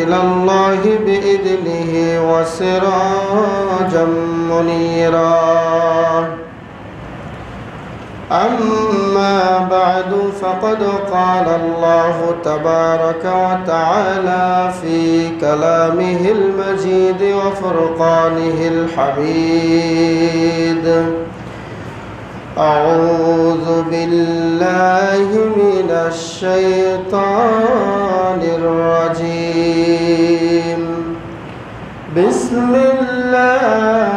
إلى الله بإذنه وسراجا منيرا أما بعد فقد قال الله تبارك وتعالى في كلامه المجيد وفرقانه الحميد أعوذ بالله من الشيطان الرجيم بسم الله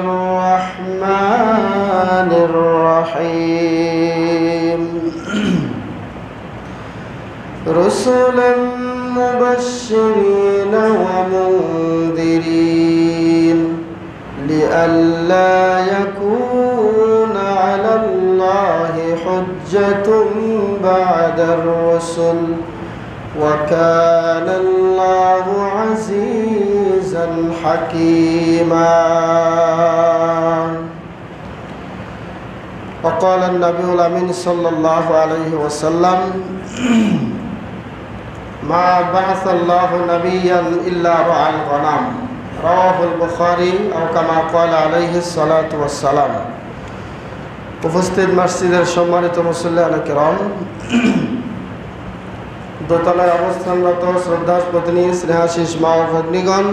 الرحمن الرحيم رسلا مبشرين ومنذرين لئلا يكون على الله حجة بعد الرسل وكان الله عزيزا حكيما وقال النبي الأمين صلى الله عليه وسلم ما بعث الله نبيا إلا رعى الغنم رواه البخاري أو كما قال عليه الصلاة والسلام উপস্থিত মসজিদের সম্মানিত মুসল্লিয়ান কিরাম, দোতলায় অবস্থানরত শ্রদ্ধাস্পতিনী স্নেহাশিস মা ও ভগ্নীগণ,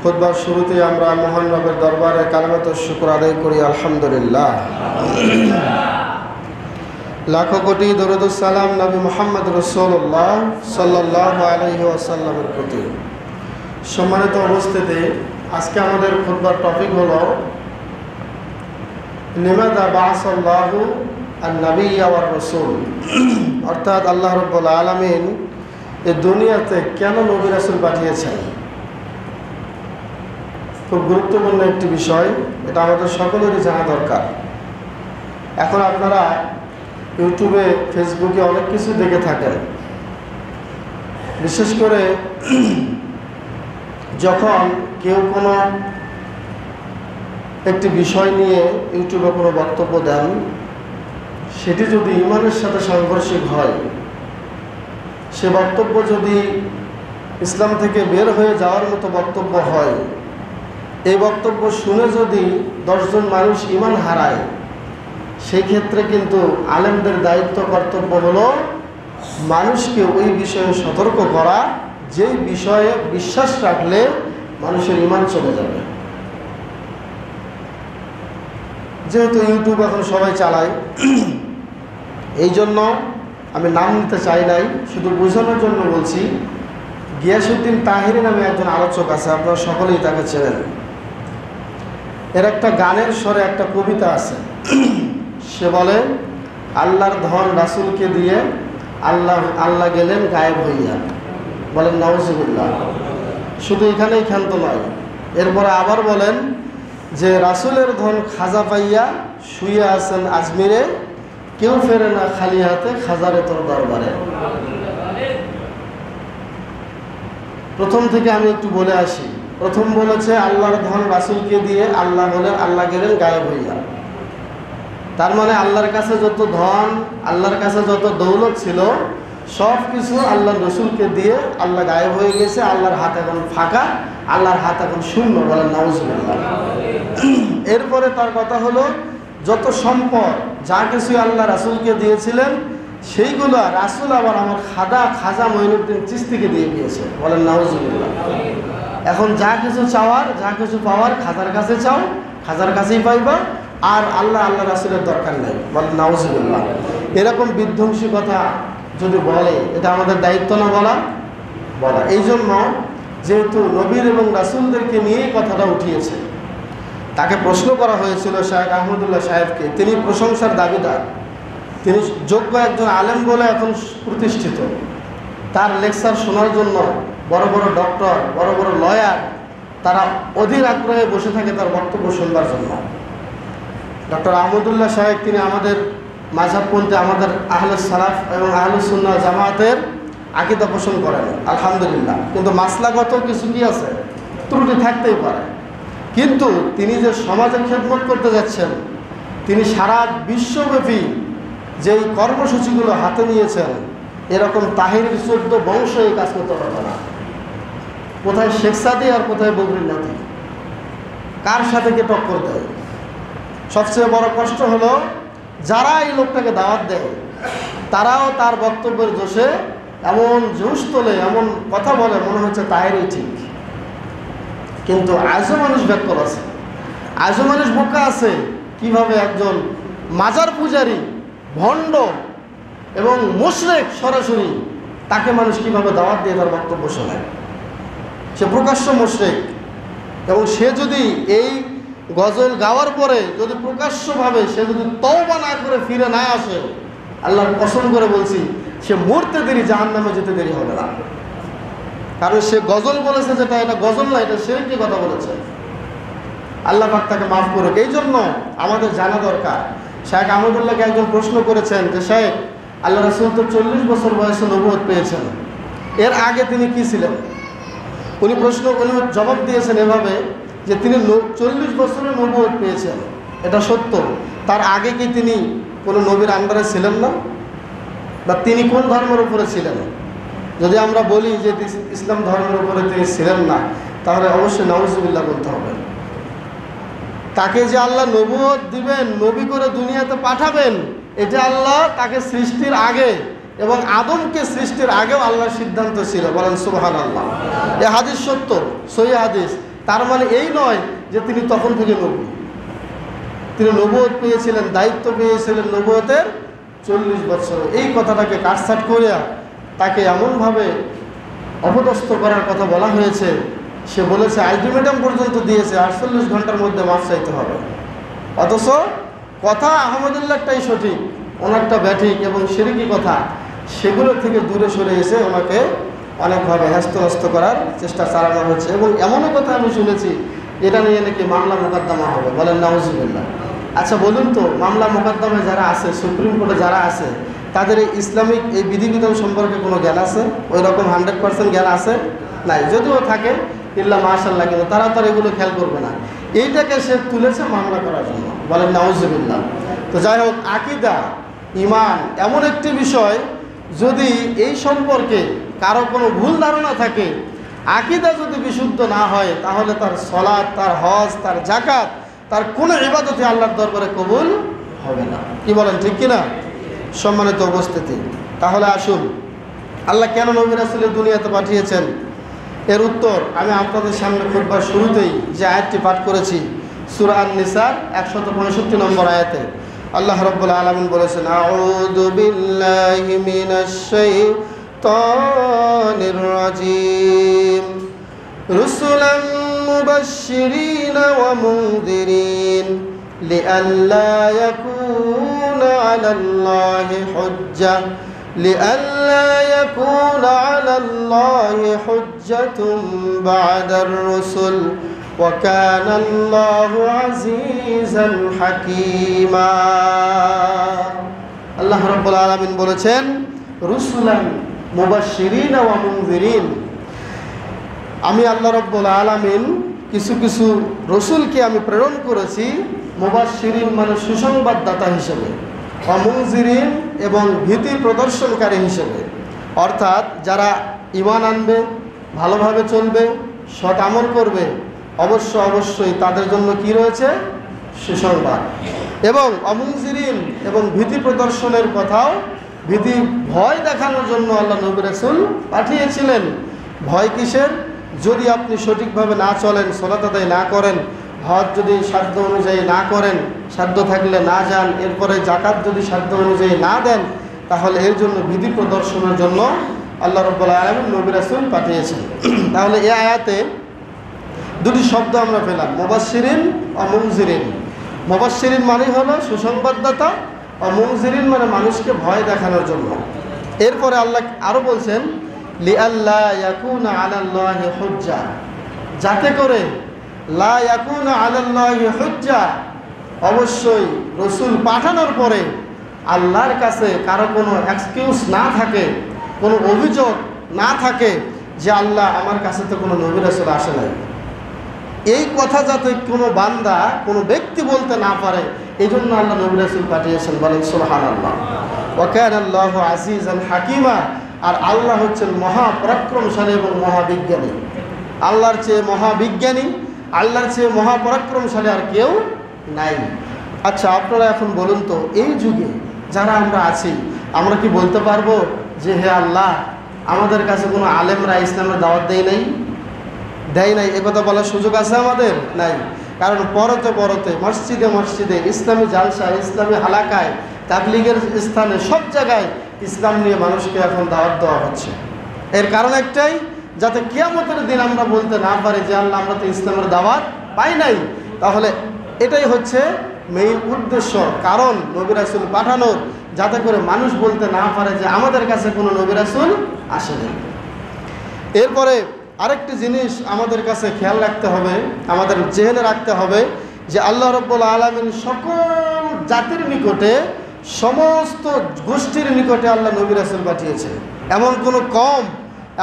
খুতবার শুরুতে আমরা মহান রবের দরবারে কালিমাত শুকর আদায় করি আলহামদুলিল্লাহ। লাখো কোটি দরুদ সালাম নবী মুহাম্মদ রাসূলুল্লাহ সাল্লাল্লাহু আলাইহি ওয়াসাল্লামের প্রতি। সম্মানিত উপস্থিতি, আজকে আমাদের খুতবার টপিক হলো লিমাযা বা'আসাল্লাহু আন-নাবিয়্যা ওয়ার রাসূল, অর্থাৎ আল্লাহ রাব্বুল আলামিন এই দুনিয়াতে কেন নবী রাসূল পাঠিয়েছেন। খুব গুরুত্বপূর্ণ একটি বিষয়, এটা আমাদের সকলেরই জানা দরকার। এখন আপনারা ইউটিউবে ফেসবুকে অনেক কিছু দেখে থাকেন, বিশেষ করে যখন কেউ কোনো একটি বিষয় নিয়ে ইউটিউবে কোনো বক্তব্য দেন, সেটি যদি ঈমানের সাথে সাংঘর্ষিক হয়, সে বক্তব্য যদি ইসলাম থেকে বের হয়ে যাওয়ার মতো বক্তব্য হয়, এই বক্তব্য শুনে যদি 10 জন মানুষ ঈমান হারায়, সেই ক্ষেত্রে কিন্তু আলেমদের দায়িত্ব কর্তব্য হলো মানুষকে ওই বিষয়ে সতর্ক করা, যেই বিষয়ে বিশ্বাস রাখলে মানুষের ঈমান চলে যাবে। যেহেতু ইউটিউব এখন সবাই চালায়, এই জন্য আমি নাম নিতে চাই নাই, শুধু বোঝানোর জন্য বলছি। গিয়াসউদ্দিন তাহেরি নামে একজন আলোচক আছে, আপনারা সকলেই তাকে চেনেন। এর একটা গানের স্বরে একটা কবিতা আছে, সে বলে আল্লাহর ধন রাসূলকে দিয়ে আল্লাহ গেলেন গায়েব হইয়া। বলেন নাউজুবিল্লাহ। শুধু এখানেই ক্ষান্ত নয়, এরপরে আবার বলেন যে রাসূলের ধন খাজা পাইয়া শুয়ে আছেন আজমিরে, কেউ ফেরে না খালি হাতে খাজারে তোর দরবারে। প্রথম থেকে আমি একটু বলে আসি। প্রথম বলেছে আল্লাহর ধন রাসূলকে দিয়ে আল্লাহ গেলেন গায়েব হইয়া। তার মানে আল্লাহর কাছে যত ধন, আল্লাহর কাছে যত দৌলত ছিল, সব কিছু আল্লাহ রসুলকে দিয়ে আল্লাহ গায়েব হয়ে গেছে। আল্লাহর হাত এখন ফাঁকা, আল্লাহর হাত এখন শূন্য। বলেন নাউজুবিল্লাহ। এরপরে তার কথা হলো যত সম্পদ যা কিছু আল্লাহ রাসূলকে দিয়েছিলেন, সেইগুলো রাসূল আবার আমার খাজা মঈনুদ্দিন চিশতিকে দিয়ে দিয়েছে। বলেন নাউজুবিল্লাহ। এখন যা কিছু চাওয়ার, যা কিছু পাওয়ার খাজার কাছে চাও, খাজার কাছেই পাইবা, আর আল্লাহ রাসূলের দরকার নেই। বলেন নাউজুবিল্লাহ। এরকম বিধ্বংসী কথা যদি বলে, এটা আমাদের দায়িত্ব না বলা। এই জন্য যেহেতু নবীর এবং রাসূলদেরকে নিয়েই কথাটা উঠিয়েছে, তাকে প্রশ্ন করা হয়েছিল শায়েখ আহমদুল্লাহ সাহেবকে। তিনি প্রশংসার দাবিদার, তিনি যোগ্য একজন আলেম বলে এখন প্রতিষ্ঠিত। তার লেকচার শোনার জন্য বড় বড় ডক্টর, বড় বড় লয়ার, তারা অধীর আগ্রহে বসে থাকে তার বক্তব্য শুনবার জন্য। ডক্টর আহমদুল্লাহ সাহেব তিনি আমাদের মাযহাবপন্থী, আমাদের আহলুস সালাফ এবং আহলুস সুন্নাহ জামাতের আকীদা পোষণ করেন আলহামদুলিল্লাহ। কিন্তু মাসলাগত কিছু কি আছে, ত্রুটি থাকতেই পারে। কিন্তু তিনি যে সমাজে খেদমত করতে যাচ্ছেন, তিনি সারা বিশ্বব্যাপী যেই কর্মসূচিগুলো হাতে নিয়েছেন, এরকম তাহিরের 14 বংশ এই কাজ করতে পারবে না। কোথায় শেখ সাদি আর কোথায় বকরির নাতি, কার সাথে কে টক্কর দেয়। সবচেয়ে বড় কষ্ট হলো যারা এই লোকটাকে দাওয়াত দেয় তারাও তার বক্তব্যের জোশে এমন জোশ তোলে, এমন কথা বলে মনে হচ্ছে তাহিরই ঠিক। কিন্তু আজও মানুষ ব্যাকল আছে, আজও মানুষ বোকা আছে কিভাবে একজন মাজার পূজারী, ভণ্ড এবং মুশরিক সরাসরি তাকে মানুষ কিভাবে দাওয়াত দিয়ে তার বক্তব্য শোনায়। সে প্রকাশ্য মুশরিক, এবং সে যদি এই গজল গাওয়ার পরে যদি প্রকাশ্যভাবে সে যদি তওবা না করে ফিরে না আসে, আল্লাহর কসম করে বলছি সে মরতে দেরি, জাহান্নামে যেতে দেরি হবে না। কারণ সে গজল বলেছে যেটা এটা গজল না, এটা শিরকি কথা বলেছে। আল্লাহ পাক তাকে মাফ করুক। এই জন্য আমাদের জানা দরকার। শেখ আহমদুল্লাহকে একজন প্রশ্ন করেছেন যে শেখ, আল্লাহ রাসূল তো 40 বছর বয়সে নবুয়ত পেয়েছেন, এর আগে তিনি কি ছিলেন? উনি জবাব দিয়েছেন এভাবে যে তিনি 40 বছরে নবুয়ত পেয়েছেন, এটা সত্য। তার আগে কি তিনি কোনো নবীর আন্ডারে ছিলেন না? বা তিনি কোন ধর্মের উপরে ছিলেন? যদি আমরা বলি যে ইসলাম ধর্মের উপরে তিনি ছিলেন না, তাহলে অবশ্যই নাউজুবিল্লাহ বলতে হবে। তাকে যে আল্লাহ নবুয়ত দিবেন, নবী করে দুনিয়াতে পাঠাবেন, এটা আল্লাহ তাকে সৃষ্টির আগে এবং আদমকে সৃষ্টির আগেও আল্লাহর সিদ্ধান্ত ছিল। বলেন সুবহানাল্লাহ। এ হাদিস সত্য, সহিহ হাদিস। তার মানে এই নয় যে তিনি তখন থেকে নবী। তিনি নবুয়ত পেয়েছিলেন, দায়িত্ব পেয়েছিলেন নবুয়তের 40 বছর। এই কথাটাকে কাটছাট করিয়া তাকে এমনভাবে অপদস্থ করার কথা বলা হয়েছে, সে বলেছে আলটিমেটাম পর্যন্ত দিয়েছে 48 ঘন্টার মধ্যে মাফ চাইতে হবে। অথচ কথা আহমদুল্লাহটাই সঠিক, ওনারটা ব্যাঠিক এবং শিরকি কথা, সেগুলো থেকে দূরে সরে এসে ওনাকে অনেকভাবে হ্যস্ত করার চেষ্টা চালানো হচ্ছে। এবং এমনও কথা আমি শুনেছি এটা নিয়ে নাকি মামলা মোকদ্দমা হবে। বলেন নাউজুবিল্লাহ। আচ্ছা বলুন তো, মামলা মোকদ্দমায় যারা আছে, সুপ্রিম কোর্টে যারা আছে, তাদের এই ইসলামিক এই বিধিবিধান সম্পর্কে কোনো জ্ঞান আছে? ওই রকম 100% জ্ঞান আছে? নাই। যদিও থাকে ইল্লা মাশাআল্লাহ, কিন্তু তারা তো এগুলো খেয়াল করবে না। এইটাকে সে তুলেছে মামলা করার জন্য। বলেন নাউজুবিল্লাহ। তো যাই হোক, আকীদা, ঈমান এমন একটি বিষয়, যদি এই সম্পর্কে কারো কোনো ভুল ধারণা থাকে, আকীদা যদি বিশুদ্ধ না হয়, তাহলে তার সালাত, তার হজ, তার যাকাত, তার কোনো ইবাদতই আল্লাহর দরবারে কবুল হবে না। কি বলেন, ঠিক কিনা? সম্মানিত উপস্থিতি, তাহলে আসুন আল্লাহ কেন নবী রাসূলের দুনিয়াতে পাঠিয়েছেন এর উত্তর আমি আপনাদের সামনে খুতবার শুরুতেই যে আয়াতটি পাঠ করেছি, সূরা আন-নিসার 165 নম্বর আয়াতে আল্লাহ রাব্বুল আলামিন বলেছেন, আউযু বিল্লাহি মিনাশ শাইতানির রাজীম, রুসুলান মুবাশশিরিনা ওয়া মুনযিরিন লিআল্লা ইয়াকুনা আলাল্লাহি হুজ্জা لئلا يكون على الله حجة بعد الرسل وكان الله عزيزا حكيما। আল্লাহ রাব্বুল আলামিন বলেছেন, রুসুলান মুবাশশিরিন ওয়া মুনযিরিন, আমি আল্লাহ রাব্বুল আলামিন কিছু কিছু রসুলকে আমি প্রেরণ করেছি, মুবাশশিরিন মানে সুসংবাদদাতা হিসেবে, মুনযিরিন এবং ভীতি প্রদর্শনকারী হিসেবে। অর্থাৎ যারা ঈমান আনবে, ভালোভাবে চলবে, সৎ আমল করবে, অবশ্যই তাদের জন্য কি রয়েছে? সুসংবাদ। এবং মুনযিরিন এবং ভীতি প্রদর্শনের কথাও, ভীতি ভয় দেখানোর জন্য আল্লাহ নবী রাসূল পাঠিয়েছিলেন। ভয় কিসের? যদি আপনি সঠিকভাবে না চলেন, সালাত আদায় না করেন, হজ যদি সাধ্য অনুযায়ী না করেন, সাধ্য থাকলে না যান, এরপরে যাকাত যদি সাধ্য অনুযায়ী না দেন, তাহলে এর জন্য বিধি প্রদর্শনের জন্য আল্লাহ রাব্বুল আলামিন নবী রাসূল পাঠিয়েছেন। তাহলে এই আয়াতে দুটি শব্দ আমরা পেলাম, মুবাশশিরিন ও মুনযিরিন। মুবাশশিরিন মানে হলো সুসংবাদদাতা, ও মুনযিরিন মানে মানুষকে ভয় দেখানোর জন্য। এরপরে আল্লাহ আরও বলছেন, লিআল্লা ইয়াকুনা আলাল্লাহি হুজ্জা, যাতে করে লা ইয়াকুনা আলাল্লাহি হুজ্জা, অবশ্যই রসুল পাঠানোর পরে আল্লাহর কাছে কারো কোনো এক্সকিউজ না থাকে, কোনো অভিযোগ না থাকে যে আল্লাহ আমার কাছে তো কোনো নবী রাসূল আসে নাই। এই কথা যাতে কোনো বান্দা, কোনো ব্যক্তি বলতে না পারে, এই জন্য আল্লাহ নবী রাসূল পাঠিয়েছেন। বলেন সুবহানাল্লাহ। ওয়া কানা আল্লাহু আজিজান হাকিমা, আর আল্লাহ হচ্ছেন মহাপরাক্রমশালী এবং মহাবিজ্ঞানী। আল্লাহর চেয়ে মহাবিজ্ঞানী, আল্লাহর চেয়ে মহাপরাক্রমশালী আর কেউ নাই। আচ্ছা, আপনারা এখন বলুন তো, এই যুগে যারা আমরা আছি, আমরা কি বলতে পারবো যে হে আল্লাহ, আমাদের কাছে কোনো আলেমরা ইসলামের দাওয়াত দেয় নাই? একথা বলার সুযোগ আছে আমাদের? নাই। কারণ পরতে মসজিদে মসজিদে, ইসলামী জালসা, ইসলামী হালাকায়, তাবলীগের স্থানে, সব জায়গায় ইসলাম নিয়ে মানুষকে এখন দাওয়াত দেওয়া হচ্ছে। এর কারণ একটাই, যাতে কিয়ামতের দিন আমরা বলতে না পারি যে আল্লাহ, আমরা তো ইসলামের দাওয়াত পাই নাই। তাহলে এটাই হচ্ছে মেইন উদ্দেশ্য, কারণ নবী রাসূল পাঠানোর, যাতে করে মানুষ বলতে না পারে যে আমাদের কাছে কোনো নবী রাসূল আসেনি। এরপরে আরেকটি জিনিস আমাদের কাছে খেয়াল রাখতে হবে, আমাদের জেনে রাখতে হবে যে আল্লাহ রাব্বুল আলামিন সকল জাতির নিকটে, সমস্ত গোষ্ঠীর নিকটে আল্লাহ নবী রাসূল পাঠিয়েছে। এমন কোনো কম,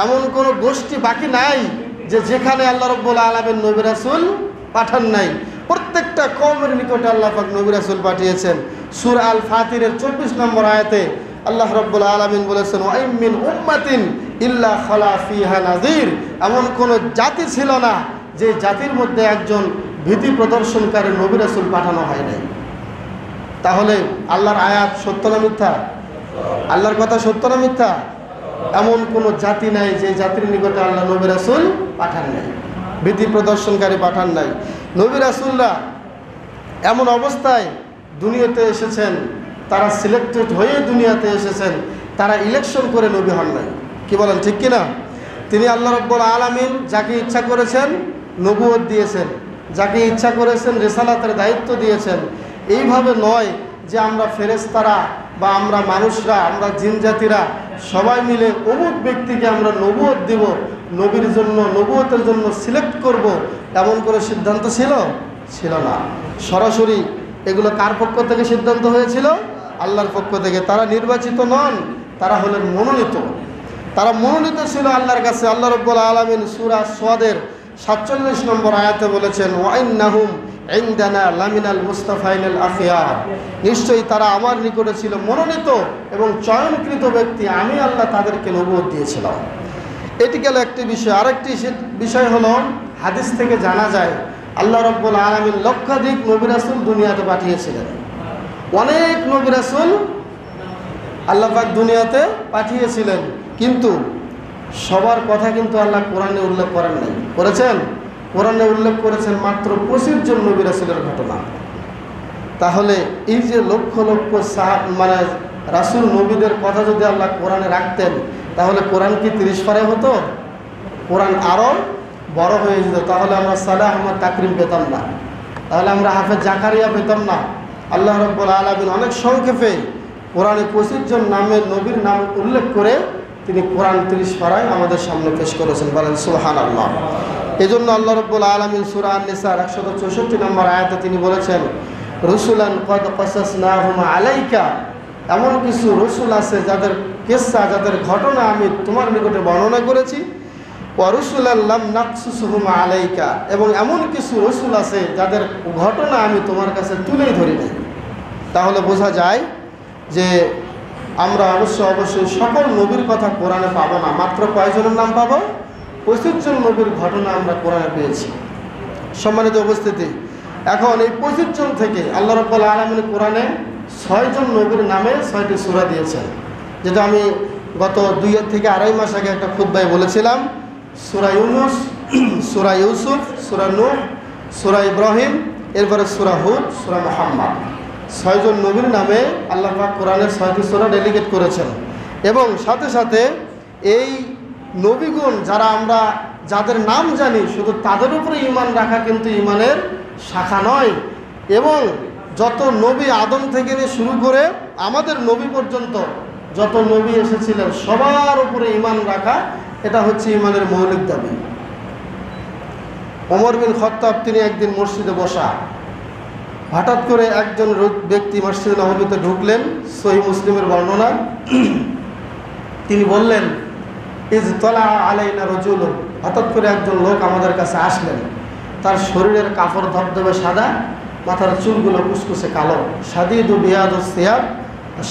এমন কোনো গোষ্ঠী বাকি নাই যে যেখানে আল্লাহ রাব্বুল আলামিন নবী রাসূল পাঠান নাই। প্রত্যেকটা কওমের নিকটে আল্লাহ পাক নবী রাসূল পাঠিয়েছেন। সূরা আল ফাতিরের 24 নম্বর আয়াতে আল্লাহ রাব্বুল আলামিন বলেছেন, ওয়া ইম মিন উম্মাতিন ইল্লা খালা ফিহা নাযীর। এমন কোনো জাতি ছিল না যে জাতির মধ্যে একজন ভীতি প্রদর্শনকারী নবী রাসূল পাঠানো হয় নাই। তাহলে আল্লাহর আয়াত সত্য না মিথ্যা? আল্লাহর কথা সত্য না মিথ্যা? এমন কোনো জাতি নাই যে জাতির নিকটে আল্লাহ নবী রাসূল পাঠান নাই, ভীতি প্রদর্শনকারী পাঠান নাই। নবী রাসূলরা এমন অবস্থায় দুনিয়াতে এসেছেন, তারা সিলেক্টেড হয়ে দুনিয়াতে এসেছেন, তারা ইলেকশন করে নবী হন নাই। কি বলেন, ঠিক কিনা? তিনি আল্লাহ রাব্বুল আলামিন যাকে ইচ্ছা করেছেন নবুয়ত দিয়েছেন, যাকে ইচ্ছা করেছেন রিসালাতের দায়িত্ব দিয়েছেন। এইভাবে নয় যে আমরা ফেরেশতারা বা আমরা মানুষরা, আমরা জিন জাতিরা সবাই মিলে অমুক ব্যক্তিকে আমরা নবুয়ত দিব, নবীর জন্য, নবুয়তের জন্য সিলেক্ট করব, এমন করে সিদ্ধান্ত ছিল না। সরাসরি এগুলো কার পক্ষ থেকে সিদ্ধান্ত হয়েছিল? আল্লাহর পক্ষ থেকে। তারা নির্বাচিত নন, তারা হলেন মনোনীত। তারা মনোনীত ছিল আল্লাহর কাছে। আল্লাহ রাব্বুল আলামিন সূরা সাদের 47 নম্বর আয়াতে বলেছেন, ওয়া ইন্নাহুম ইনদানা লামিনাল মুস্তাফাইনাল আখিয়ার। নিশ্চয়ই তারা আমার নিকটে ছিল মনোনীত এবং চয়নকৃত ব্যক্তি, আমি আল্লাহ তাদেরকে নবুয়ত দিয়েছিলাম। এটি গেল একটি বিষয়। আরেকটি বিষয় হলো, হাদিস থেকে জানা যায় আল্লাহ রাব্বুল আলামিন লক্ষাধিক নবী রাসূল দুনিয়াতে পাঠিয়েছিলেন। অনেক নবী রাসূল আল্লাহ পাক দুনিয়াতে পাঠিয়েছিলেন, কিন্তু সবার কথা কিন্তু আল্লাহ কোরআনে উল্লেখ করেন নাই। করেছেন? কোরআনে উল্লেখ করেছেন মাত্র 25 জন নবী রাসূলের ঘটনা। তাহলে এই যে লক্ষ লক্ষ রাসূল নবীদের কথা যদি আল্লাহ কোরআনে রাখতেন, তাহলে কোরআন কি 30 পারে হতো? কোরআন আরও বড় হয়ে যেত। তাহলে আমরা সালেহ আহমদ তাকরিম পেতাম না, তাহলে আমরা হাফেজ জাকারিয়া পেতাম না। আল্লাহ রাব্বুল আলামিন অনেক সংক্ষেপে কোরআনে 25 জন নামের নবীর নাম উল্লেখ করে তিনি কোরআন 30 পারায় আমাদের সামনে পেশ করেছেন। বলেন সুবহানাল্লাহ। এজন্য আল্লাহ রাব্বুল আলামিন সূরা আন-নিসা 164 নম্বর আয়াতে তিনি বলেছেন, রুসুলান কদ কাসাসনাহুম আলাইকা। এমন কিছু রসুল আছে যাদের কিসসা, যাদের ঘটনা আমি তোমার নিকটে বর্ণনা করেছি। ওয়া রুসুলান লাম নাকসুসহুম আলাইকা। এবং এমন কিছু রসুল আছে যাদের ঘটনা আমি তোমার কাছে তুলেই ধরি নাই। তাহলে বোঝা যায় যে আমরা অবশ্যই সকল নবীর কথা কোরআনে পাবো না। মাত্র কয়জনের নাম পাবো? 25 জন নবীর ঘটনা আমরা কোরআনে পেয়েছি। সম্মানিত উপস্থিতি, এখন এই 25 জন থেকে আল্লাহ রাব্বুল আলামিন কোরআনে 6 জন নবীর নামে 6টি সূরা দিয়েছেন, যেটা আমি গত 2 থেকে আড়াই মাস আগে একটা খুতবায় বলেছিলাম। সূরা ইউনূস, সূরা ইউসুফ, সূরা নূহ, সূরা ইব্রাহিম, এরপরে সূরা হুদ, সূরা মুহাম্মদ। 6 জন নবীর নামে আল্লাহ পাক কোরআনের 6টি সূরা ডেলিগেট করেছেন। এবং সাথে সাথে এই নবীগণ যারা আমরা যাদের নাম জানি, শুধু তাদের উপরে ঈমান রাখা কিন্তু ঈমানের শাখা নয়। এবং যত নবী আদম থেকে নিয়ে শুরু করে আমাদের নবী পর্যন্ত যত নবী এসেছিলেন সবার উপরে ঈমান রাখা, এটা হচ্ছে ঈমানের মৌলিক দাবি। ওমর বিন খাত্তাব তিনি একদিন মসজিদে বসা, হঠাৎ করে একজন ব্যক্তি মসজিদে নববীতে ঢুকলেন, সহিহ মুসলিমের বর্ণনা। তিনি বললেন, ইজ তলা আলাইনা রাজুলুন। হঠাৎ করে একজন লোক আমাদের কাছে আসলেন, তার শরীরের কাপড় ধবধবে সাদা, মাথার চুলগুলো কুচকুচে কালো, সাদিদু বিয়াদুস সিয়াব,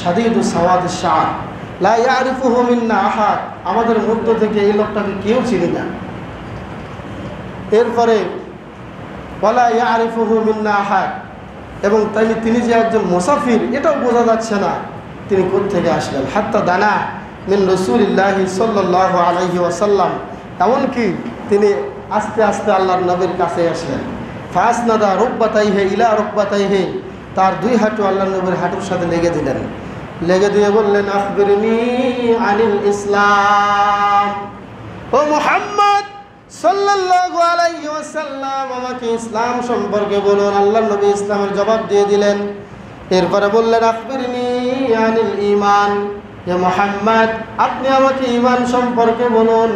সাদিদু সাওয়াদিস শাআর। লা ইয়ারিফুহু মিন্না আহাদ, আমাদের মধ্য থেকে এই লোকটাকে কেউ চিনি না। এরপরে ওয়ালা ইয়ারিফুহু মিন্না আহাদ, এবং তিনি যে একজন মুসাফির এটাও বোঝা যাচ্ছে না তিনি কোত্থেকে আসলেন। হাত্তা দানা মিন রাসূলিল্লাহি সাল্লাল্লাহু আলাইহি ওয়াসাল্লাম, এমনকি তিনি আস্তে আস্তে আল্লাহর নবীর কাছে আসলেন। ফাসনাদা রুকবাতাইহি ইলা রুকবাতাইহি, তার দুই হাঁটু আল্লাহর নবীর হাঁটুর সাথে লেগে দিলেন। লেগে দিয়ে বললেন, আখবিরনি আনিল ইসলাম, ও মুহাম্মদ সাল্লাল্লাহু আলাইহি ওয়াসাল্লাম, আমাকে ইসলাম সম্পর্কে বলুন। আল্লাহর নবী ইসলামের জবাব দিয়ে দিলেন। এরপরে বললেন, আখবিরনি আনিল ঈমান, হে মুহাম্মদ আপনি আমাকে ঈমান সম্পর্কে বলুন।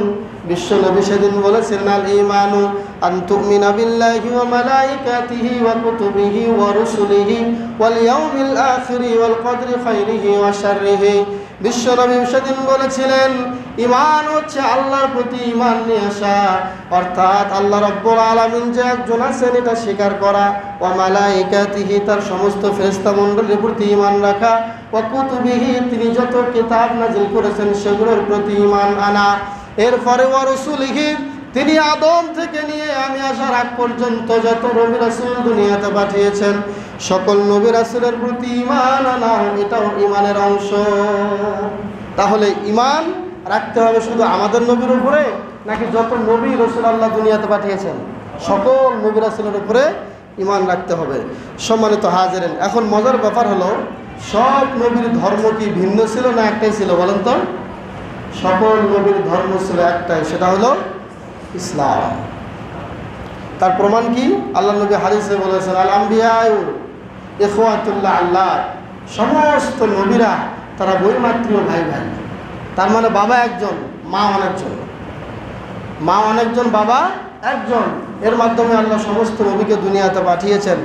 বিশ্বনবী সেদিন বলেছিলেন, আল ঈমানু আন তুমিনা বিল্লাহি ওয়া মালাইকাতিহি ওয়া কুতুবিহি ওয়া রুসুলিহি ওয়াল ইয়াউমিল আখিরি ওয়াল কদরি খাইরিহি ওয়া শাররিহি। বিশ্বনবী সেদিন বলেছিলেন, ঈমান হচ্ছে আল্লাহর প্রতি ঈমান নিয়ে আসা, অর্থাৎ আল্লাহ রাব্বুল আলামিন যে একজন আছেন এটা স্বীকার করা, ওয়া মালাইকাতিহি তার সমস্ত ফেরেশতা মণ্ডলীর প্রতি ঈমান রাখা, ওয়া কুতুবিহি তিনি যত কিতাব নাযিল করেছেন সেগুলোর প্রতি ঈমান আনা। এরপরে ওয়া রাসূলিহি তিনি আদম থেকে নিয়ে আমি আসার আগ পর্যন্ত যত নবী রাসূল দুনিয়াতে পাঠিয়েছেন সকল নবী রাসূলের প্রতি ঈমান আনা, এটাও ঈমানের অংশ। তাহলে ঈমান রাখতে হবে শুধু আমাদের নবীর উপরে, নাকি যত নবী রাসূল আল্লাহ দুনিয়াতে পাঠিয়েছেন সকল নবী রাসূলের উপরে ঈমান রাখতে হবে। সম্মানিত হাজিরিন, এখন মজার ব্যাপার হলো, সব নবীর ধর্ম কি ভিন্ন ছিল না একটাই ছিল বলেন তো? সকল নবীর ধর্ম ছিল একটাই, সেটা হলো ইসলাম। তার প্রমাণ কি? আল্লাহ নবী হাদিসে বলেছেন, আল আম্বিয়াউ ইখওয়াতুল্লাহ, আল্লাহ সমস্ত নবীরা তারা বৈমাত্রীয় ভাই ভাই। তার মানে বাবা একজন, মা অনেকজন, মা অনেকজন, বাবা একজন। এর মাধ্যমে আল্লাহ সমস্ত নবীকে দুনিয়াতে পাঠিয়েছেন।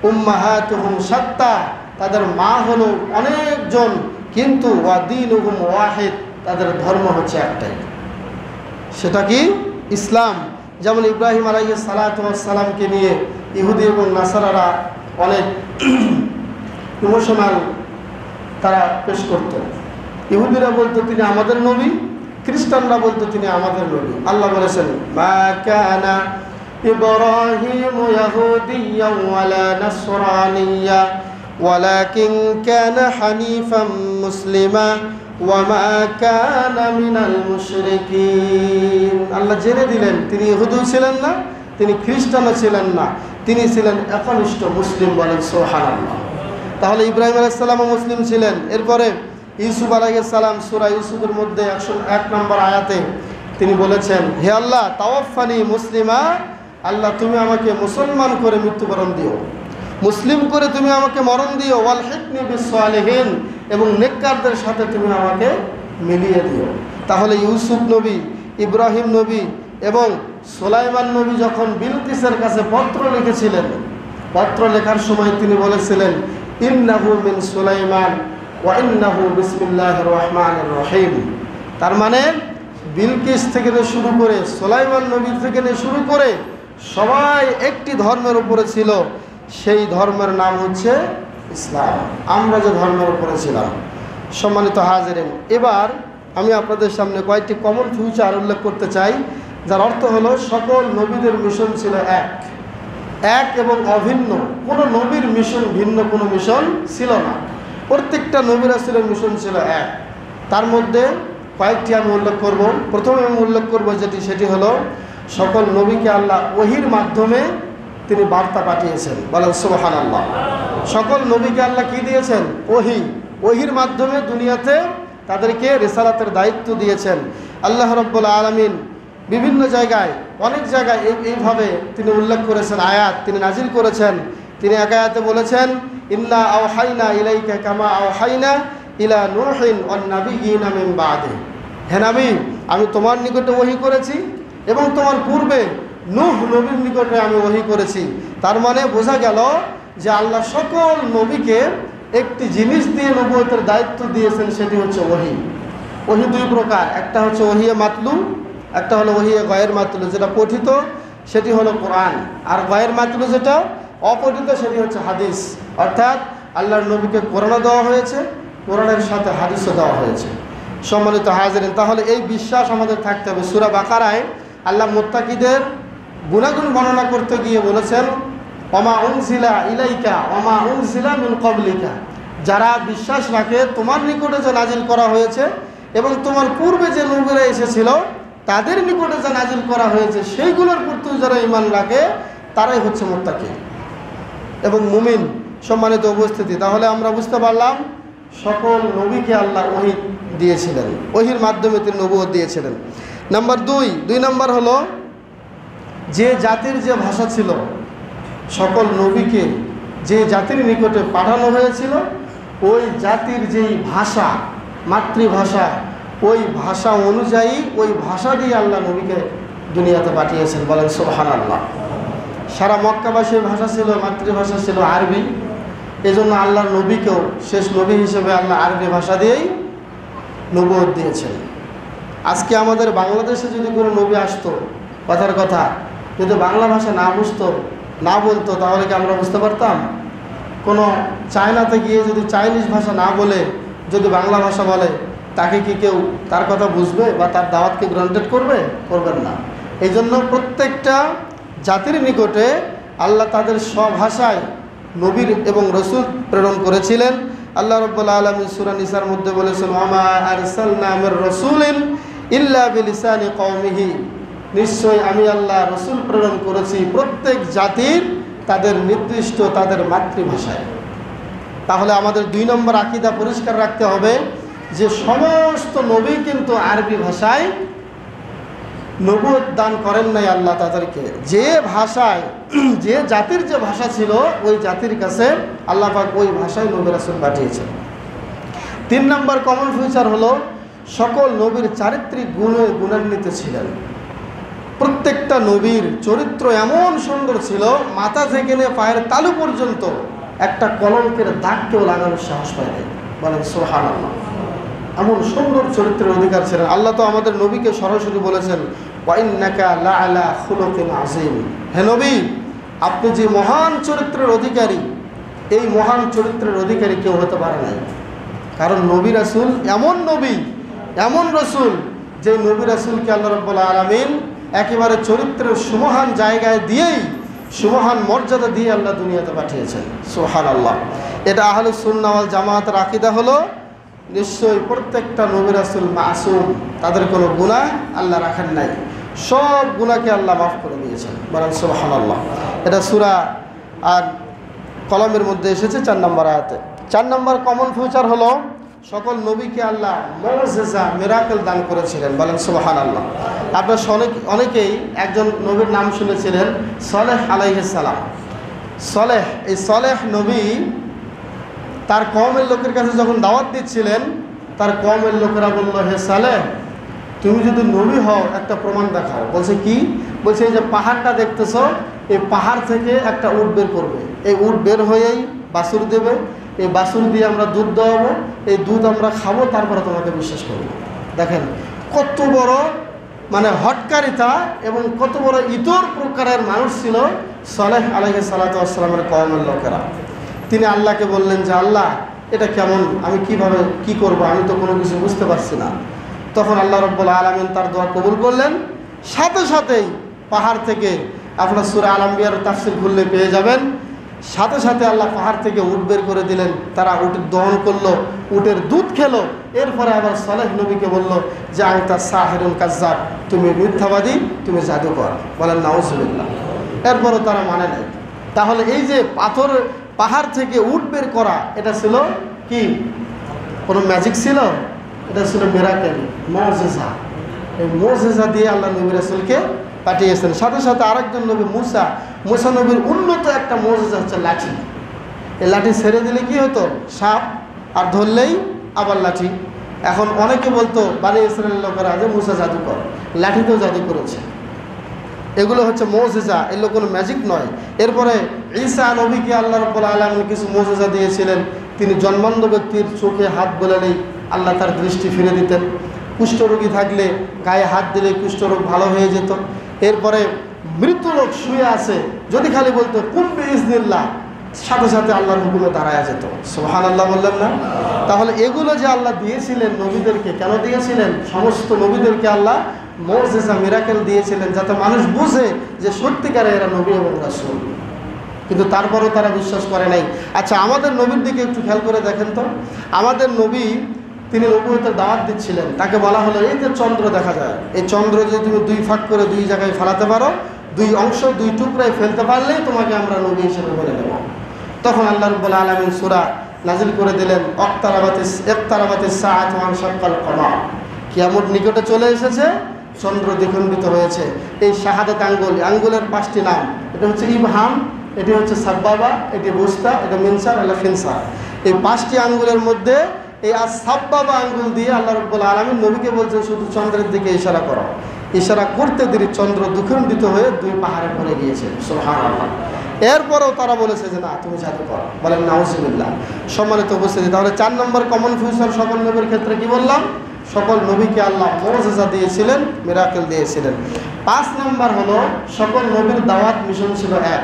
উম্মাহাতুহুম শাত্তা, তাদের মা হলো অনেকজন, কিন্তু ওয়া দীনুহুম ওয়াহিদ, তাদের ধর্ম হচ্ছে একটাই, সেটা কি? ইসলাম। যেমন ইব্রাহিম আলাইহিস সালাতু ওয়াস সালামকে নিয়ে ইহুদি এবং নাসারারা অনেক ইমোশনাল তারা পেশ করত। ইহুদিরা বলতো তিনি আমাদের নবী, খ্রিস্টানরা বলতো তিনি আমাদের নবী। আল্লাহ বলেছেন, মা কানা ইব্রাহিমু ইয়াহুদিয়্যান ওয়ালা নাসরানিয়্যা ওয়ালাকিন কানা হানিফাম মুসলিমা ওয়া মা কানা মিনাল মুশরিকিন। আল্লাহ জেনে দিলেন তিনি ইহুদিও ছিলেন না, তিনি খ্রিস্টানও ছিলেন না, তিনি ছিলেন একনিষ্ঠ মুসলিম। বলেন সুবহানাল্লাহ। তাহলে ইব্রাহিম আলাইহিস সালামও মুসলিম ছিলেন। এরপরে ইউসুফ আলাইহিস সালাম সূরা ইউসুফের মধ্যে 101 নম্বর আয়াতে তিনি বলেছেন, হে আল্লাহ তাওয়াফানি মুসলিমা, আল্লাহ তুমি আমাকে মুসলমান করে মৃত্যুবরণ দিও, মুসলিম করে তুমি আমাকে মরণ দিও, ওয়াল হিকনি বিস সালিহিন, এবং নেককারদের সাথে তুমি আমাকে মিলিয়ে দিও। তাহলে ইউসুফ নবী, ইব্রাহিম নবী এবং সুলাইমান নবী যখন বিলকিসের কাছে পত্র লিখেছিলেন, পত্র লেখার সময় তিনি বলেছিলেন, ইন্নাহু মিন সুলাইমান ওয়া ইন্নাহু বিসমিল্লাহির রহমানির রহিম। তার মানে বিলকিস থেকে শুরু করে সুলাইমান নবী থেকে শুরু করে সবাই একটি ধর্মের উপরে ছিল, সেই ধর্মের নাম হচ্ছে ইসলাম। আমরা যে ধর্মের উপরে ছিলাম। সম্মানিত হাজিরিন, এবার আমি আপনাদের সামনে কয়েকটি কমন ফিউচার উল্লেখ করতে চাই, যার অর্থ হলো সকল নবীদের মিশন ছিল এক এবং অভিন্ন। কোনো নবীর মিশন ভিন্ন কোনো মিশন ছিল না, প্রত্যেকটা নবী রাসূলের মিশন ছিল এক। তার মধ্যে কয়েকটি আমি উল্লেখ করব। প্রথমে আমি উল্লেখ করব সেটি হলো, সকল নবীকে আল্লাহ ওহির মাধ্যমে তিনি বার্তা পাঠিয়েছেন। বলেন সুবহানাল্লাহ। সকল নবীকে আল্লাহ কি দিয়েছেন? ওহির মাধ্যমে দুনিয়াতে তাদেরকে রিসালাতের দায়িত্ব দিয়েছেন। আল্লাহ রাব্বুল আলামিন বিভিন্ন জায়গায়, অনেক জায়গায় এইভাবে তিনি উল্লেখ করেছেন, আয়াত তিনি নাজিল করেছেন। তিনি এক আয়াতে বলেছেন, ইন্না আওহাইনা ইলাইকা কামা আওহাইনা ইলা নূহিন ওয়ান নাবিয়্যিনা মিন বাদি। হে নবী, আমি তোমার নিকটে ওহী করেছি এবং তোমার পূর্বে নূহ নবীর নিকটে আমি ওহী করেছি। তার মানে বোঝা গেল যে আল্লাহ সকল নবীকে একটি জিনিস দিয়ে নবুয়তের দায়িত্ব দিয়েছেন, সেটি হচ্ছে ওহী। ওহী দুই প্রকার, একটা হচ্ছে ওহিয়ে মাতলু, একটা হলো ওহিয়ে গয়ের মাতলু। যেটা পঠিত সেটি হলো কোরআন, আর গয়ের মাতলু যেটা অপঠিত সেটি হচ্ছে হাদিস। অর্থাৎ আল্লাহর নবীকে কোরআনও দেওয়া হয়েছে, কোরআনের সাথে হাদিসও দেওয়া হয়েছে। সম্মানিত হাজিরিন, তাহলে এই বিশ্বাস আমাদের থাকতে হবে। সূরা বাকারায় আল্লাহ মুত্তাকিদের গুণাগুণ বর্ণনা করতে গিয়ে বলেছেন, ওমা উনজিলা ইলাইকা ওমা উনজিলা মিন ক্বাবলিকা, যারা বিশ্বাস রাখে তোমার নিকটে যে নাজিল করা হয়েছে এবং তোমার পূর্বে যে নবীরা এসেছিল তাদের নিকটে যা নাজিল করা হয়েছে সেইগুলোর প্রতি যারা ঈমান রাখে তারাই হচ্ছে মুত্তাকি এবং মুমিন। সম্মানিত উপস্থিতি, তাহলে আমরা বুঝতে পারলাম সকল নবীকে আল্লাহ ওহী দিয়েছিলেন, ওহীর মাধ্যমে তিনি নবুয়ত দিয়েছিলেন। নাম্বার দুই নম্বর হলো যে জাতির যে ভাষা ছিল, সকল নবীকে যে জাতির নিকটে পাঠানো হয়েছিল ওই জাতির যেই ভাষা, মাতৃভাষা, ওই ভাষা অনুযায়ী ওই ভাষা দিয়ে আল্লাহ নবীকে দুনিয়াতে পাঠিয়েছেন। বলেন সুবহানাল্লাহ। সারা মক্কাবাসীর ভাষা ছিল, মাতৃভাষা ছিল আরবি, এজন্য আল্লাহর নবীকেও শেষ নবী হিসেবে আল্লাহ আরবি ভাষা দিয়েই নবুয়ত দিয়েছেন। আজকে আমাদের বাংলাদেশে যদি কোনো নবী আসতো, কথার কথা, যদি বাংলা ভাষা না বুঝতো, না বলতো, তাহলে কি আমরা বুঝতে পারতাম? কোনো চায়নাতে গিয়ে যদি চাইনিজ ভাষা না বলে যদি বাংলা ভাষা বলে, তাকে কি কেউ তার কথা বুঝবে বা তার দাওয়াতকে গ্রান্টেড করবে? করবেন না। এই জন্য প্রত্যেকটা জাতির নিকটে আল্লাহ তাদের স্বভাষায় নবীর এবং রসুল প্রেরণ করেছিলেন। আল্লাহ রাব্বুল আলামিন সূরা নিসার মধ্যে বলেছেন, ওয়া আরসালনা মির রাসূলিন ইল্লা বিলিসানি কওমিহি, নিশ্চয় আমি আল্লাহ রসুল প্রেরণ করেছি প্রত্যেক জাতির তাদের নির্দিষ্ট তাদের মাতৃভাষায়। তাহলে আমাদের 2 নম্বর আকীদা পরিষ্কার রাখতে হবে যে সমস্ত নবী কিন্তু আরবি ভাষায় নবুয়ত দান করেন নাই আল্লাহ তাদেরকে। যে ভাষায়, যে জাতির যে ভাষা ছিল ওই জাতির কাছে আল্লাহ পাক ওই ভাষায় নবী রাসূল পাঠিয়েছেন। 3 নম্বর কমন ফিচার হলো সকল নবীর চারিত্রিক গুণান্বিত ছিলেন। প্রত্যেকটা নবীর চরিত্র এমন সুন্দর ছিল, মাথা থেকে নিয়ে পায়ের তালু পর্যন্ত একটা কলঙ্কের দাগ কেউ লাগানোর সাহস পায় নাই। বলেন সুবহানাল্লাহ। এমন সুন্দর চরিত্রের অধিকার ছিলেন। আল্লাহ তো আমাদের নবীকে সরাসরি বলেছেন, ওয়া ইন্নাকা লাআলা খুলুকিন আযীম, হে নবী আপনি যে মহান চরিত্রের অধিকারী, এই মহান চরিত্রের অধিকারী কেউ হতে পারে নাই। কারণ নবী রাসূল এমন নবী, এমন রসুল, যে নবী রাসূলকে আল্লাহ রাব্বুল আলামিন একেবারে চরিত্রের সুমহান জায়গায় দিয়েই, সুমহান মর্যাদা দিয়ে আল্লাহ দুনিয়াতে পাঠিয়েছেন। সুবহানাল্লাহ। এটা আহলুস সুন্নাহ ওয়াল জামাতের আকীদা হলো নিশ্চয়ই প্রত্যেকটা নবী রাসূল মাসুম, তাদের কোনো গুনাহ আল্লাহ রাখেন নাই, সব গুনাহকে আল্লাহ মাফ করে দিয়েছেন। বলেন সুবহানাল্লাহ। এটা সূরা আর কলমের মধ্যে এসেছে 4 নম্বর আয়াতে। 4 নম্বর কমন ফিচার হলো সকল নবীকে আল্লাহ মুজিজা, মিরাকেল দান করেছিলেন। বলেন সুবহানাল্লাহ। আপনারা অনেকেই একজন নবীর নাম শুনেছিলেন, সলেহ আলাইহিস সালাম। সলেহ, এই সলেহ নবী তার কওমের লোকের কাছে যখন দাওয়াত দিচ্ছিলেন, তার কওমের লোকেরা বলল, হে সালেহ তুমি যদি নবী হও একটা প্রমাণ দেখাও। বলছে কি? বলছে এই যে পাহাড়টা দেখতেছ, এই পাহাড় থেকে একটা উট বের করবে, এই উট বের হয়েই বাছুর দেবে, এই বাছুর দিয়ে আমরা দুধ দেওয়াবো, এই দুধ আমরা খাবো, তারপরে তোমাকে বিশ্বাস করবো। দেখেন কত বড় মানে হটকারিতা এবং কত বড় ইতর প্রকারের মানুষ ছিল সলেহ আলাইহিস সালাতু ওয়াস সালামের কওমের লোকেরা। তিনি আল্লাহকে বললেন যে আল্লাহ এটা কেমন, আমি কিভাবে কি করব, আমি তো কোনো কিছু বুঝতে পারছি না। তখন আল্লাহ রাব্বুল আলামিন তার দোয়া কবুল করলেন। সাথে সাথেই পাহাড় থেকে, আপনার সূরা আল আম্বিয়ার তাফসীর খুললে পেয়ে যাবেন, সাথে সাথে আল্লাহ পাহাড় থেকে উট বের করে দিলেন। তারা উটের দহন করলো, উটের দুধ খেলো। এরপরে আবার সালেহ নবীকে বলল যে আনতা সাহিরুন কাজ্জাব, তুমি মিথ্যাবাদী, তুমি জাদুকর। বলেন নাউজুবিল্লাহ। এরপরও তারা মানে নাই। তাহলে এই যে পাহাড় থেকে উট বের করা, এটা ছিল কি কোনো ম্যাজিক ছিল? এটা ছিল মিরাকেল, মুজিজা। এই মুজিজা দিয়ে আল্লাহ নবী রাসূলকে পাঠিয়েছেন। সাথে সাথে আরেকজন নবী মুসা নবীর উন্নত একটা মুজিজা হচ্ছে লাঠি। এই লাঠি ছেড়ে দিলে কি হতো? সাপ, আর ধরলেই আবার লাঠি। এখন অনেকে বলতো বনি ইসরাইলের লোকেরা যে মুসা জাদুকর, লাঠিতেও জাদু করেছে। এগুলো হচ্ছে মুজিজা, এগুলো কোনো ম্যাজিক নয়। এরপরে ঈসা নবীকে আল্লাহ রাব্বুল আলামিন কিছু মুজিজা দিয়েছিলেন। তিনি জন্মান্ধ ব্যক্তির চোখে হাত বোলালেই আল্লাহ তার দৃষ্টি ফিরে দিতেন। কুষ্ঠরোগী থাকলে গায়ে হাত দিলে কুষ্ঠরোগ ভালো হয়ে যেত। এরপরে মৃত লোক শুয়ে আছে, যদি খালি বলতো কুম বিইজনিল্লাহ, সাথে সাথে আল্লাহর হুকুমে দাঁড়ায় যেত। সুবহানাল্লাহ বললেন না? তাহলে এগুলো যে আল্লাহ দিয়েছিলেন নবীদেরকে, কেন দিয়েছিলেন? সমস্ত নবীদেরকে আল্লাহ মুজিজা মিরাকেল দিয়েছিলেন যাতে মানুষ বুঝে যে সত্যিকারে এরা নবী এবং রাসূল। কিন্তু তারপরেও তারা বিশ্বাস করে নাই। আচ্ছা, আমাদের নবীর দিকে একটু খেয়াল করে দেখেন তো। আমাদের নবী তিনি নবুয়তের দাওয়াত দিচ্ছিলেন, তাকে বলা হলো এই যে চন্দ্র দেখা যায়, এই চন্দ্র যদি তুমি দুই ভাগ করে দুই জায়গায় ফেলাতে পারো, দুই অংশ দুই টুকরায় ফেলতে পারলেই তোমাকে আমরা নবী হিসেবে বলে নেব। তখন আল্লাহ রাব্বুল আলামিন সূরা নাজিল করে দিলেন ইকতারাবাতিস সাআতু ওয়া শাক্কাল কমার, কিয়ামত নিকটে চলে এসেছে, চন্দ্র দ্বিখণ্ডিত হয়েছে। এই শাহাদাত আঙ্গুলের 5টি নাম, এটা হচ্ছে ইবহাম, এটি হচ্ছে সাব্বাবা, এটি বুস্তা, এটা মিনসার, এটা ফিনসার। এই 5টি আঙ্গুলের মধ্যে এই সাব্বাবা আঙ্গুল দিয়ে আল্লাহ রাব্বুল আলামিন নবীকে বলছেন শুধু চন্দ্রের দিকে ইশারা করো। ইশারা করতে দেরি চন্দ্র দ্বিখণ্ডিত হয়ে 2 পাহাড়ে পড়ে গিয়েছে। সুবহানাল্লাহ। এরপরেও তারা বলেছে যে না, তুমি জাদু করো। বলেন নাউজুবিল্লাহ। সম্মানিত উপস্থিতি, তাহলে 4 নম্বর কমন ফিউচার সকল নবীর ক্ষেত্রে কি বললাম? সকল নবীকে আল্লাহ মুজিজা দিয়েছিলেন, মিরাকেল দিয়েছিলেন। 5 নম্বর হলো সকল নবীর দাওয়াত মিশন ছিল এক।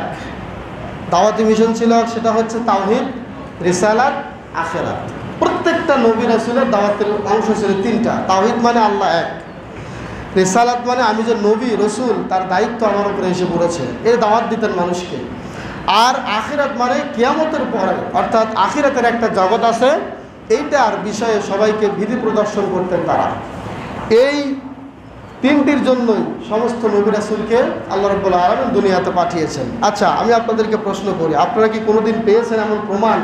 দাওয়াতি মিশন ছিল, সেটা হচ্ছে তাওহীদ, রিসালাত, আখিরাত। প্রত্যেকটা নবী রাসূলের দাওয়াতের অংশ ছিল 3টা। তাওহীদ মানে আল্লাহ এক, রিসালাত মানে আমি যে নবী রসুল তার দায়িত্ব আমার উপরে এসে পড়েছে, এই দাওয়াত দিতেন মানুষকে। আর আখিরাত মানে কিয়ামতের পরে, অর্থাৎ আখিরাতের একটা জগৎ আছে, এইটার বিষয়ে সবাইকে বিধি প্রদর্শন করতেন তারা। এই 3টির জন্যই সমস্ত নবী রাসূলকে আল্লাহ রাব্বুল আলামিন দুনিয়াতে পাঠিয়েছেন। আচ্ছা, আমি আপনাদেরকে প্রশ্ন করি, আপনারা কি কোনোদিন পেয়েছেন এমন প্রমাণ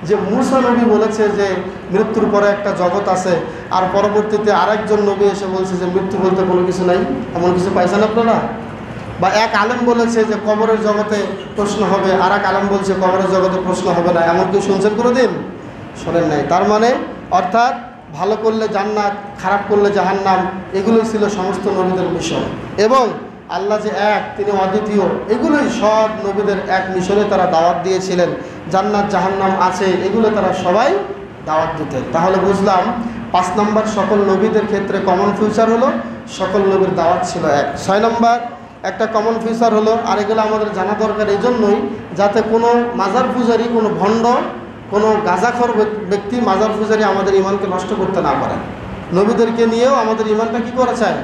যে মুসা নবী বলেছে যে মৃত্যুর পরে একটা জগৎ আছে, আর পরবর্তীতে আরেকজন নবী এসে বলছে যে মৃত্যু বলতে কোনো কিছু নাই? এমন কিছু পাইছেন আপনারা? বা এক আলেম বলেছে যে কবরের জগতে প্রশ্ন হবে, আর এক আলেম বলছে কবরের জগতে প্রশ্ন হবে না, এমন কেউ শুনছেন কোনোদিন? শোনেন নাই। তার মানে অর্থাৎ ভালো করলে জান্নাত, খারাপ করলে জাহান্নাম, এগুলোই ছিল সমস্ত নবীদের মিশন। এবং আল্লাহ যে এক, তিনি অদ্বিতীয়, এগুলোই সব নবীদের এক মিশনে তারা দাওয়াত দিয়েছিলেন। জান্নাত জাহান্নাম আছে, এগুলো তারা সবাই দাওয়াত দিতেন। তাহলে বুঝলাম 5 নম্বর সকল নবীদের ক্ষেত্রে কমন ফিউচার হলো সকল নবীর দাওয়াত ছিল এক। 6 নম্বর একটা কমন ফিউচার হলো, আর এগুলো আমাদের জানা দরকার এই জন্যই যাতে কোনো মাজার পূজারি, কোনো ভণ্ড, কোনো গাঁজাখোর ব্যক্তি মাজার পূজারি আমাদের ইমানকে নষ্ট করতে না পারে। নবীদেরকে নিয়েও আমাদের ইমানটা কী করে চায়?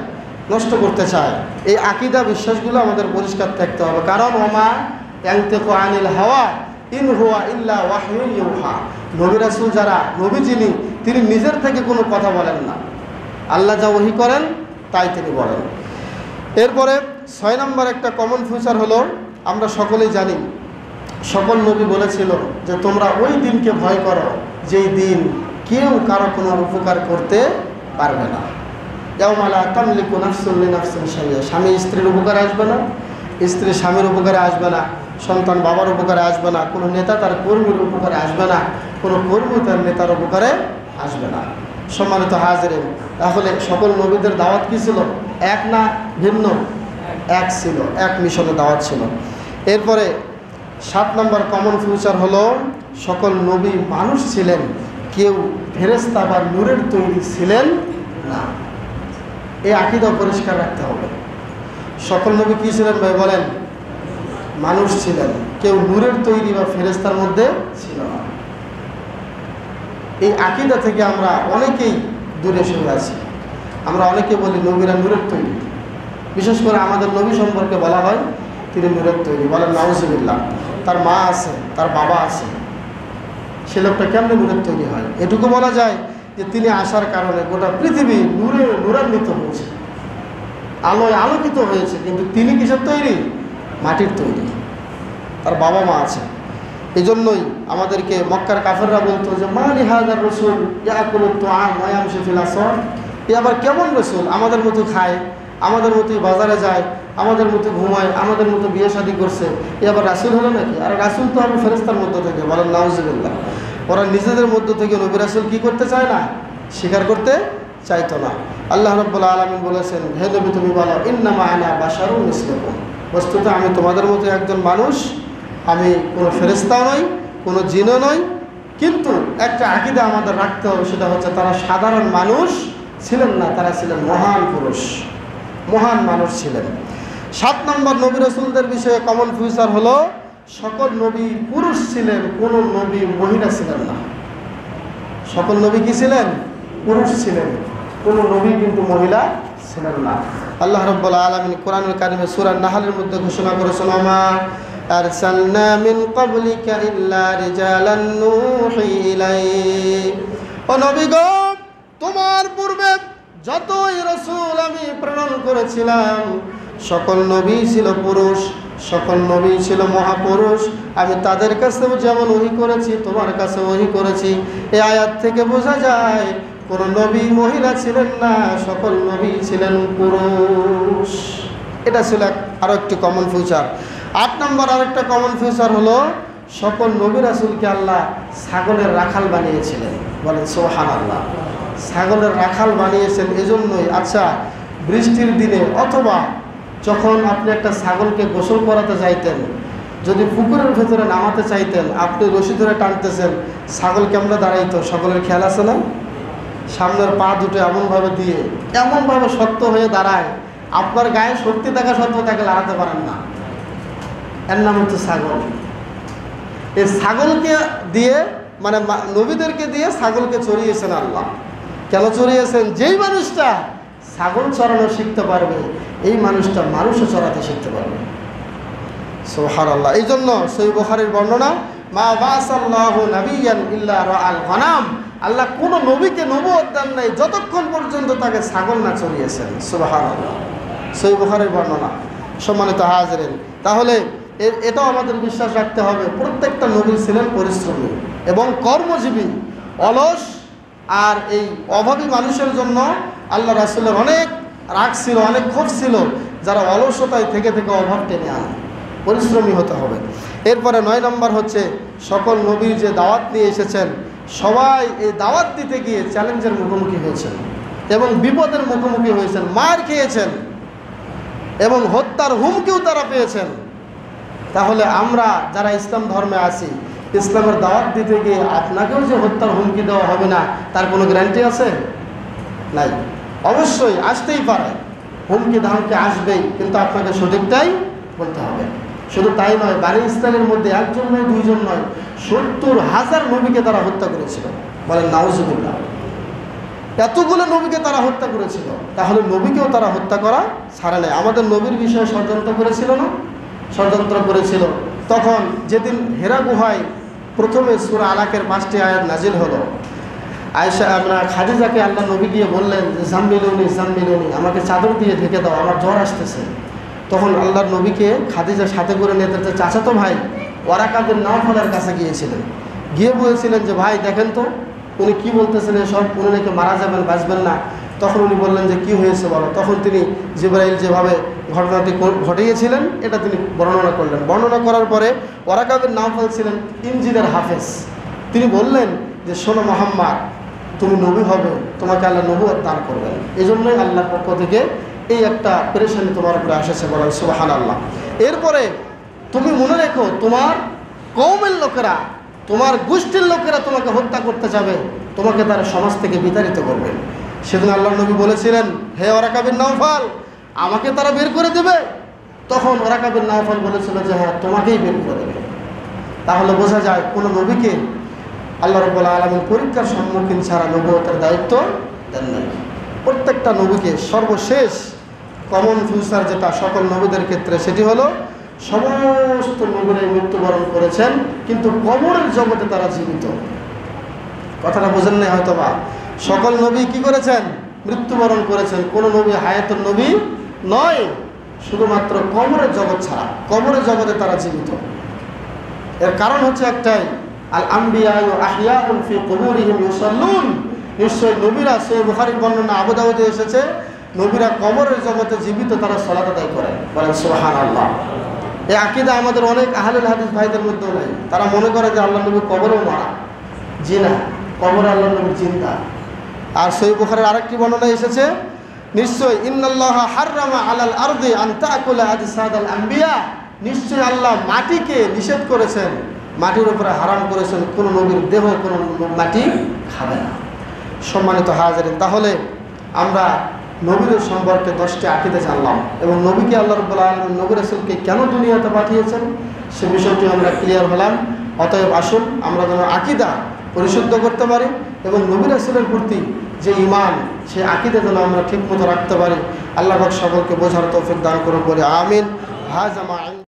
নষ্ট করতে চায়। এই আকীদা বিশ্বাসগুলো আমাদের পরিষ্কার থাকতে হবে। কারণ ওমা ইয়ানতিকু আনিল হাওয়া ইন হুয়া ইল্লা ওয়াহয়ুন ইউহা। নবী রাসূল যারা, নবী যিনি, তিনি নিজের থেকে কোনো কথা বলেন না, আল্লাহ যা ওহী করেন তাই তিনি বলেন। এরপরে 6 নম্বর একটা কমন ফিউচার হলো, আমরা সকলেই জানি সকল নবী বলেছিল যে তোমরা ওই দিনকে ভয় করো যেই দিন কেউ কারো কোনো উপকার করতে পারবে না। ইয়াউমা লা তামলিকু নাফসুন লিনাফসিন শাইআ। স্বামী স্ত্রীর উপকারে আসবে না, স্ত্রী স্বামীর উপকারে আসবে না, সন্তান বাবার উপকারে আসবে না, কোনো নেতা তার কর্মীর উপকারে আসবে না, কোনো কর্মী তার নেতার উপকারে আসবে না। সম্মানিত হাজিরিন, তাহলে সকল নবীদের দাওয়াত কী ছিল? এক না ভিন্ন? এক ছিল, এক মিশনে দাওয়াত ছিল। এরপরে 7 নম্বর কমন ফিউচার হলো সকল নবী মানুষ ছিলেন, কেউ ফেরেশতা বা নূরের তৈরি ছিলেন না। এই আকীদা পরিষ্কার রাখতে হবে। সকল নবী কী ছিলেন ভাই বলেন? মানুষ ছিলেন, কেউ নূরের তৈরি বা ফেরেশতার মধ্যে ছিল না। এই আকীদা থেকে আমরা অনেকেই দূরে সরে আছি। আমরা অনেকে বলি নবীরা নূরের তৈরি, বিশেষ করে আমাদের নবী সম্পর্কে বলা হয় তিনি নূরের তৈরি। বলেন নাউজুবিল্লাহ। তার মা আছে, তার বাবা আছে, সে লোকটা কেমনে নূরের তৈরি হয়? এটুকু বলা যায় যে তিনি আসার কারণে গোটা পৃথিবী নূরান্বিত হয়েছে, আলোয় আলোকিত হয়েছে। কিন্তু তিনি কিসের তৈরি? মাটির তৈরি। তার বাবা মা আছে। এই জন্যই আমাদেরকে মক্কার কাফেররা বলতো যে মা লিহাদার রসুল ইয়াকুলুত তুআম ওয়া ইয়ামশি ফিল আসওয়াক। এ আবার কেমন রসুল? আমাদের মতো খায়, আমাদের মতোই বাজারে যায়, আমাদের মতো ঘুমায়, আমাদের মতো বিয়ে শাদী করছে, এ আবার রাসূল হলো নাকি? আর রাসূল তো আমি ফেরেশতার মধ্য থেকে। বলেন নাউজুবিল্লাহ। ওরা নিজেদের মধ্য থেকে নবী রাসূল কী করতে চায় না? স্বীকার করতে চাইতো না। আল্লাহ রাব্বুল আলামিন বলেছেন, হে নবী তুমি বলো ইন্নামা আনা বাশারুন মিসলুকুম, বস্তুত আমি তোমাদের মতো একজন মানুষ, আমি কোনো ফেরেশতাও নই, কোনো জিনও নই। কিন্তু একটা আকীদা আমাদের রাখতে হবে, সেটা হচ্ছে তারা সাধারণ মানুষ ছিলেন না, তারা ছিলেন মহান পুরুষ, মহান মানুষ ছিলেন। 7 নম্বর নবী রাসূলদের বিষয়ে কমন ফিউচার হলো সকল নবী পুরুষ ছিলেন, কোন নবী মহিলা ছিলেন না। সকল নবী কি ছিলেন? পুরুষ ছিলেন, কোন নবী কিন্তু মহিলা ছিলেন না। আল্লাহ রাব্বুল আলামিন কোরআনুল কারীমে সূরা নাহলের মধ্যে ঘোষণা করেছেন, আমা আরসালনা মিন ক্বাবলিকা ইল্লা রিজালান নূহি ইলাইহি। ও নবী গো, তোমার পূর্বে যতই রাসূল আমি প্রেরণ করেছিলাম সকল নবী ছিল পুরুষ, সকল নবী ছিল মহাপুরুষ। আমি তাদের কাছেও যেমন ওহী করেছি তোমার কাছে ওহী করেছি। এই আয়াত থেকে বোঝা যায় কোন নবী মহিলা ছিলেন না, সকল নবী ছিলেন পুরুষ। এটা ছিল আরো একটি কমন ফিচার। 8 নম্বর আরেকটা কমন ফিচার হলো সকল নবী রাসূলকে আল্লাহ ছাগলের রাখাল বানিয়েছিলেন। বলেন সুবহানাল্লাহ। ছাগলের রাখাল বানিয়েছেন এজন্যই, আচ্ছা বৃষ্টির দিনে অথবা যখন আপনি একটা ছাগলকে গোসল করাতে চাইতেন, যদি পুকুরের ভেতরে নামাতে চাইতেন, আপনি রশি ধরে টানতেছেন, ছাগল কেমন দাঁড়াইতো? সকলের খেয়াল আছে না? সামনের পা দুটো এমনভাবে দিয়ে এমনভাবে শক্ত হয়ে দাঁড়ায়, আপনার গায়ে শক্তি থাকা সত্ত্বেও তাকে লড়াতে পারেন না। এর নাম হচ্ছে ছাগল। এই ছাগলকে দিয়ে মানে নবীদেরকে দিয়ে ছাগলকে চড়িয়েছেন আল্লাহ। কেন চড়িয়েছেন? যেই মানুষটা ছাগল চড়ানো শিখতে পারবে এই মানুষটা মানুষও চড়াতে শিখতে পারবে। সুবহানাল্লাহ। এই জন্য সহিহ বুখারীর বর্ণনা, মা বাসাল্লাহু নাবিয়ান ইল্লা রাআল গনাম, আল্লাহ কোন নবীকে নবুয়ত দেন নাই যতক্ষণ পর্যন্ত তাকে ছাগল না চড়িয়েছেন। সুবহানাল্লাহ। সহিহ বুখারীর বর্ণনা। সম্মানিত হাজিরিন, তাহলে এটাও আমাদের বিশ্বাস রাখতে হবে প্রত্যেকটা নবী ছিলেন পরিশ্রমী এবং কর্মজীবী। অলস আর এই অভাবী মানুষের জন্য আল্লাহ রাসূলের অনেক রাগ ছিল, অনেক ক্ষোভ ছিল, যারা অলসতায় থেকে থেকে অভাব টেনে আনে। পরিশ্রমী হতে হবে। এরপরে 9 নম্বর হচ্ছে সকল নবী যে দাওয়াত নিয়ে এসেছেন সবাই এই দাওয়াত দিতে গিয়ে চ্যালেঞ্জের মুখোমুখি হয়েছেন এবং বিপদের মুখোমুখি হয়েছেন, মার খেয়েছেন এবং হত্যার হুমকিও তারা পেয়েছেন। তাহলে আমরা যারা ইসলাম ধর্মে আছি, ইসলামের দাওয়াত দিতে গিয়ে আপনাকেও যে হত্যার হুমকি দেওয়া হবে না তার কোনো গ্যারান্টি আছে? নাই। অবশ্যই আসতেই পারে, হুমকি ধামকি আসবেই, কিন্তু আপনাকে সঠিকটাই বলতে হবে। শুধু তাই নয়, বানি ইসরাইলের মধ্যে একজন নয়, দুইজন নয়, 70,000 নবীকে তারা হত্যা করেছিল। বলেন নাউজুবিল্লাহ। এতগুলো নবীকে তারা হত্যা করেছিল, তাহলে নবীকেও তারা হত্যা করা ছাড়ে নাই। আমাদের নবীর বিষয়ে ষড়যন্ত্র করেছিল না? ষড়যন্ত্র করেছিল। তখন যেদিন হেরা গুহায় প্রথমে সূরা আলাকের 5টি আয়াত নাজিল হলো, আয়েশা খাদিজাকে আল্লাহ নবী গিয়ে বললেন যে জাম্মিলুনি জাম্মিলুনি, আমাকে চাদর দিয়ে ঢেকে দাও, আমার জ্বর আসতেছে। তখন আল্লাহর নবীকে খাদিজা সাথে করে নিয়ে তার চাচাতো ভাই ওয়ারাকা বিন নাওফালের কাছে গিয়েছিলেন। গিয়ে বলেছিলেন যে ভাই দেখেন তো উনি কি বলতেছেন এসব, উনি নাকি মারা যাবেন, বাঁচবেন না। তখন উনি বললেন যে কি হয়েছে বলো। তখন তিনি জিবরাইল যেভাবে ঘটনাটি ঘটিয়েছিলেন এটা তিনি বর্ণনা করলেন। বর্ণনা করার পরে ওয়ারাকা বিন নাওফাল ছিলেন ইনজিলের হাফেজ। তিনি বললেন যে শোনো মুহাম্মদ, তুমি নবী হবে, তোমাকে আল্লাহ নবুয়ত দান করবেন, এই জন্যই আল্লাহর পক্ষ থেকে এই একটা পেরেশানি তোমার উপরে আসেছে। বলেন সুবহানাল্লাহ। এরপরে তুমি মনে রেখো, তোমার কওমের লোকেরা, তোমার গোষ্ঠীর লোকেরা তোমাকে হত্যা করতে যাবে, তোমাকে তারা সমাজ থেকে বিতাড়িত করবে। সেদিন আল্লাহর নবী বলেছিলেন, হে ওয়ারাকা বিন নাওফাল, আমাকে তারা বের করে দেবে। তখন ওয়ারাকা বিন নাওফাল বলেছিল যে হ্যাঁ, তোমাকেই বের করে দেবে। তাহলে বোঝা যায় কোনো নবীকে আল্লাহ রাব্বুল আলামিন পরীক্ষার সম্মুখীন ছাড়া নবুয়তের দায়িত্ব দেন নাই। প্রত্যেকটা নবীকে সর্বশেষ কমন ফিউচার যেটা সকল নবীদের ক্ষেত্রে, সেটি হলো সমস্ত নবীরাই মৃত্যুবরণ করেছেন, কিন্তু কবরের জগতে তারা জীবিত। কথাটা বোঝেন নাই হয়তো বা। সকল নবী কি করেছেন? মৃত্যুবরণ করেছেন। কোন নবী হায়াতুন নবী নয়, শুধুমাত্র কবরের জগৎ ছাড়া। কবরের জগতে তারা জীবিত। এর কারণ হচ্ছে একটাই, আল আম্বিয়া আহইয়াউন ফি কুবুরিহিম ইউসাল্লুন। নিশ্চয় নবীরা, সহিহ বুখারীর বর্ণনা, আবু দাউদে এসেছে, নবীরা কবরের জগতে জীবিত, তারা সালাত আদায় করেন। বলেন সুবহানাল্লাহ। এই আকীদা আমাদের অনেক আহলুল হাদিস ভাইদের মধ্যেও নাই। তারা মনে করে যে আল্লাহ নবী কবরেও মারা। জি না, কবরে আল্লাহ নবীর চিন্তা। আর সহিহ বুখারীর আরেকটি বর্ণনা এসেছে, নিশ্চয় ইন্নাল্লাহা হাররামা আলাল আরদি আন তাকুলা আজসাদাল আম্বিয়া, নিশ্চয় আল্লাহ মাটিকে নিষেধ করেছেন, মাটির উপরে হারাম করেছেন, কোন নবীর দেহ কোন মাটি খাবে না। সম্মানিত হাজিরিন, তাহলে আমরা নবীর সম্পর্কে 10টি আকীদা জানলাম এবং নবীকে আল্লাহ রাব্বুল আলামিন নবী রাসূলকে কেন দুনিয়াতে পাঠিয়েছেন সে বিষয়টি আমরা ক্লিয়ার হলাম। অতএব আসুন আমরা যেন আকীদা পরিশুদ্ধ করতে পারি এবং নবী রাসূলের প্রতি যে ঈমান সেই আকীদা যেন আমরা ঠিকমতো রাখতে পারি। আল্লাহ পাক সকলকে বোঝার তৌফিক দান করুন বলে আমিন। হাযা মা